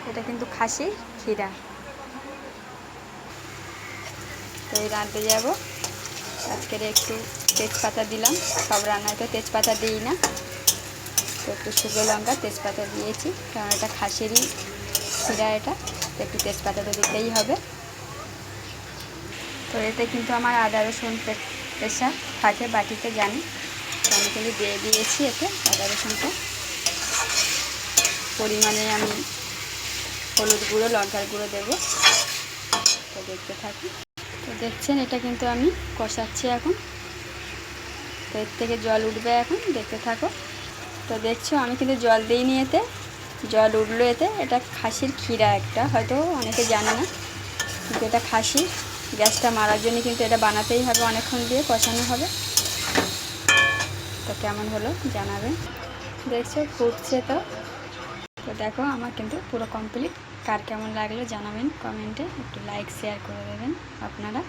এটা কিন্তু খাসির ক্ষীরা। তো এই রাঁধতে যাব। আজকের একটু তেজপাতা দিলাম, সব রান্নায় তো তেজপাতা দিই না, তো একটু শুকনো লঙ্কা তেজপাতা দিয়েছি, কারণ এটা খাসিরই ক্ষীরা, এটা তো একটু তেজপাতা তো দিতেই হবে। তো এতে কিন্তু আমার আদা রসুন পেশা থাকে বাটিতে, জানি, তো আমি কিন্তু দিয়ে দিয়েছি এতে আদা রসুনটা। পরিমাণে আমি হলুদ গুঁড়ো, লঙ্কার গুঁড়ো দেবো। তো দেখতে থাকি। তো দেখছেন এটা কিন্তু আমি কষাচ্ছি এখন। তো এর থেকে জল উঠবে এখন, দেখতে থাকো। তো দেখছো আমি কিন্তু জল দিইনি এতে, জল উঠলো এতে। এটা খাসির ক্ষীরা একটা, হয়তো অনেকে জানে না, কিন্তু এটা খাসি। গ্যাসটা মারার জন্য কিন্তু এটা বানাতেই হবে, অনেকক্ষণ দিয়ে কষানো হবে। তো কেমন হলো জানাবেন। দেখছো ফুটছে তো। তো দেখো আমার কিন্তু পুরো কমপ্লিট। কার কেমন লাগলো জানাবেন কমেন্টে, একটু লাইক শেয়ার করে দেবেন আপনারা।